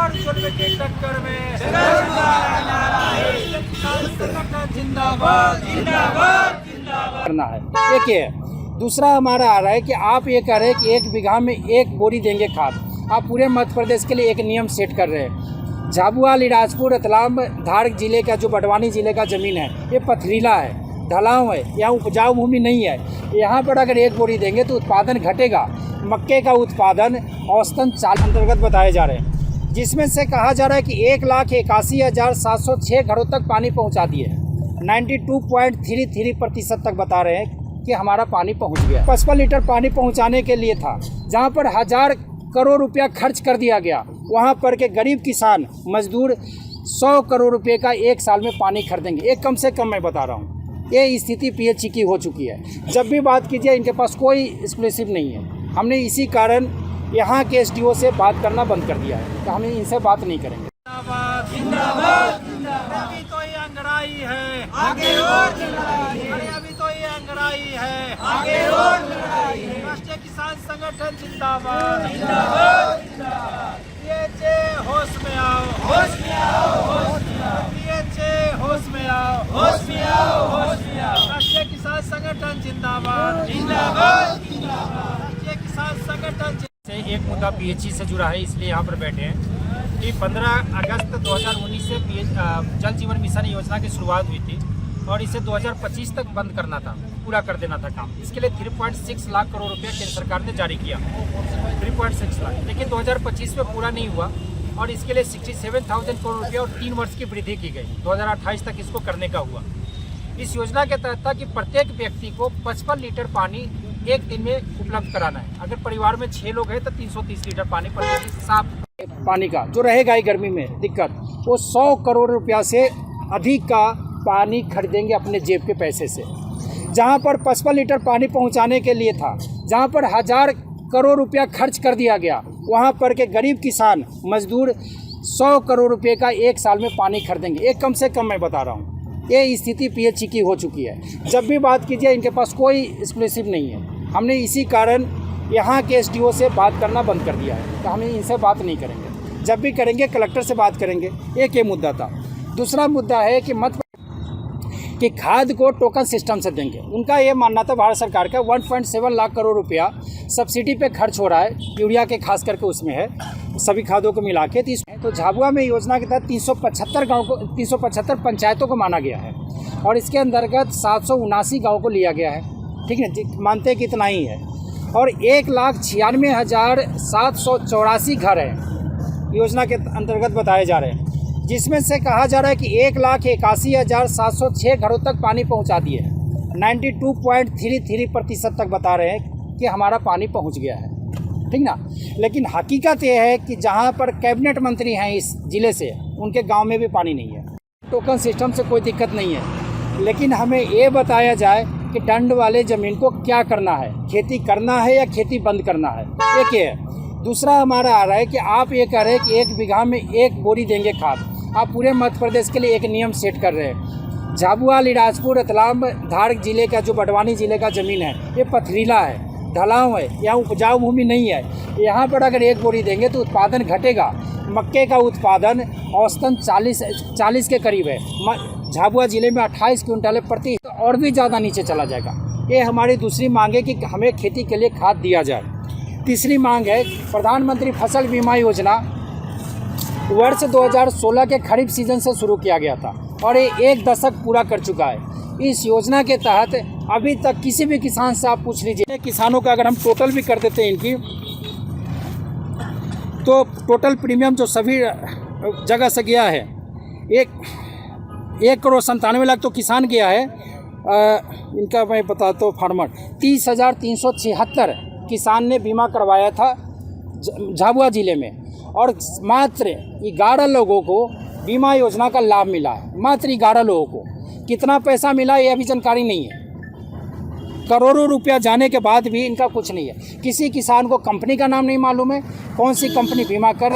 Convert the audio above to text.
और जुल्म की टक्कर में जिंदाबाद जिंदाबाद करना है। एक ये है। दूसरा हमारा आ रहा है कि आप ये कह रहे हैं कि 1 बीघा में 1 बोरी देंगे खाद। आप पूरे मध्य प्रदेश के लिए एक नियम सेट कर रहे हैं। झाबुआ, अलीराजपुर, रतलाम, धार जिले का जो बड़वानी जिले का ज़मीन है ये पथरीला है, ढलाव है, यहाँ उपजाऊ भूमि नहीं है। यहाँ पर अगर 1 बोरी देंगे तो उत्पादन घटेगा। मक्के का उत्पादन औसतन 40 अंतर्गत बताए जा रहे हैं, जिसमें से कहा जा रहा है कि 1,81,706 घरों तक पानी पहुँचा दिए। 92.33% तक बता रहे हैं कि हमारा पानी पहुंच गया। 55 लीटर पानी पहुंचाने के लिए था, जहां पर 1000 करोड़ रुपया खर्च कर दिया गया। वहां पर के गरीब किसान मजदूर 100 करोड़ रुपए का एक साल में पानी खरीदेंगे। एक कम से कम मैं बता रहा हूं, ये स्थिति पीएचई की हो चुकी है। जब भी बात कीजिए इनके पास कोई एक्सक्लूसिव नहीं है। हमने इसी कारण यहाँ के एसडीओ से बात करना बंद कर दिया है, तो हम इनसे बात नहीं करेंगे। अभी तो ये अंगड़ाई है, आगे और लड़ाई। अभी तो ये अंगड़ाई है, आगे और लड़ाई। राष्ट्रीय किसान संगठन जिंदाबाद जिंदाबाद जिंदाबाद। पीएचए होश में आओ, होश में आओ, होश में आओ। पीएचए होश में आओ, होश में आओ, होश में आओ। राष्ट्रीय किसान संगठन जिंदाबाद जिंदाबाद जिंदाबाद। राष्ट्रीय किसान संगठन से एक मुद्दा पीएचई से जुड़ा है, इसलिए यहाँ पर बैठे हैं कि 15 अगस्त 2019 से जल जीवन मिशन योजना की शुरुआत हुई थी और इसे 2025 तक बंद करना था, पूरा कर देना था काम। इसके लिए 3.6 लाख करोड़ रुपया केंद्र सरकार ने जारी किया, 3.6 लाख, लेकिन 2025 में पूरा नहीं हुआ और इसके लिए 67,000 करोड़ रुपया और 3 वर्ष की वृद्धि की गई। 2028 तक इसको करने का हुआ। इस योजना के तहत था कि प्रत्येक व्यक्ति को 55 लीटर पानी एक दिन में उपलब्ध कराना है। अगर परिवार में 6 लोग हैं तो 330 लीटर पानी प्रति साफ पानी का जो रहेगा ही गर्मी में दिक्कत, वो 100 करोड़ रुपया से अधिक का पानी खरीदेंगे अपने जेब के पैसे से। जहां पर 55 लीटर पानी पहुंचाने के लिए था, जहां पर 1000 करोड़ रुपया खर्च कर दिया गया, वहां पर के गरीब किसान मजदूर 100 करोड़ रुपए का एक साल में पानी खरीदेंगे। एक कम से कम मैं बता रहा हूँ, ये स्थिति पीएचई की हो चुकी है। जब भी बात कीजिए इनके पास कोई एक्सक्लूसिव नहीं है। हमने इसी कारण यहाँ के एसडीओ से बात करना बंद कर दिया है, तो हम इनसे बात नहीं करेंगे। जब भी करेंगे कलेक्टर से बात करेंगे। एक ये मुद्दा था। दूसरा मुद्दा है कि खाद को टोकन सिस्टम से देंगे। उनका ये मानना था भारत सरकार का 1.7 लाख करोड़ रुपया सब्सिडी पे खर्च हो रहा है, यूरिया के खास करके उसमें है, सभी खादों को मिला के। तो झाबुआ में योजना के तहत 375 पंचायतों को माना गया है और इसके अंतर्गत 779 गाँव को लिया गया है। ठीक है, मानते हैं कि इतना ही है। और 1,96,784 घर हैं योजना के अंतर्गत बताए जा रहे हैं, जिसमें से कहा जा रहा है कि 1,81,706 घरों तक पानी पहुंचा दिए। 92.33% तक बता रहे हैं कि हमारा पानी पहुंच गया है। ठीक ना, लेकिन हकीकत ये है कि जहां पर कैबिनेट मंत्री हैं इस ज़िले से, उनके गांव में भी पानी नहीं है। टोकन सिस्टम से कोई दिक्कत नहीं है, लेकिन हमें ये बताया जाए कि दंड वाले ज़मीन को क्या करना है, खेती करना है या खेती बंद करना है। एक ये है। दूसरा हमारा आ रहा है कि आप ये कह रहे हैं कि 1 बीघा में 1 बोरी देंगे खाद। आप पूरे मध्य प्रदेश के लिए एक नियम सेट कर रहे हैं। झाबुआ, अलीराजपुर, रतलाम, धार जिले का जो बड़वानी जिले का ज़मीन है ये पथरीला है, ढलाव है, यहाँ उपजाऊ भूमि नहीं है। यहाँ पर अगर 1 बोरी देंगे तो उत्पादन घटेगा। मक्के का उत्पादन औसतन 40 के करीब है। झाबुआ जिले में 28 क्विंटल प्रति, तो और भी ज़्यादा नीचे चला जाएगा। ये हमारी दूसरी मांग है कि हमें खेती के लिए खाद दिया जाए। तीसरी मांग है प्रधानमंत्री फसल बीमा योजना वर्ष 2016 के खरीफ सीजन से शुरू किया गया था और ये 1 दशक पूरा कर चुका है। इस योजना के तहत अभी तक किसी भी किसान से आप पूछ लीजिए, किसानों का अगर हम टोटल भी कर देते हैं इनकी, तो टोटल प्रीमियम जो सभी जगह से गया है 1,97,00,000 तो किसान गया है। इनका मैं बताता हूँ, फार्मर 30,376 किसान ने बीमा करवाया था झाबुआ ज़िले में और मात्र 11 लोगों को बीमा योजना का लाभ मिला है। मात्र 11 लोगों को। कितना पैसा मिला ये अभी जानकारी नहीं है। करोड़ों रुपया जाने के बाद भी इनका कुछ नहीं है। किसी किसान को कंपनी का नाम नहीं मालूम है, कौन सी कंपनी बीमा कर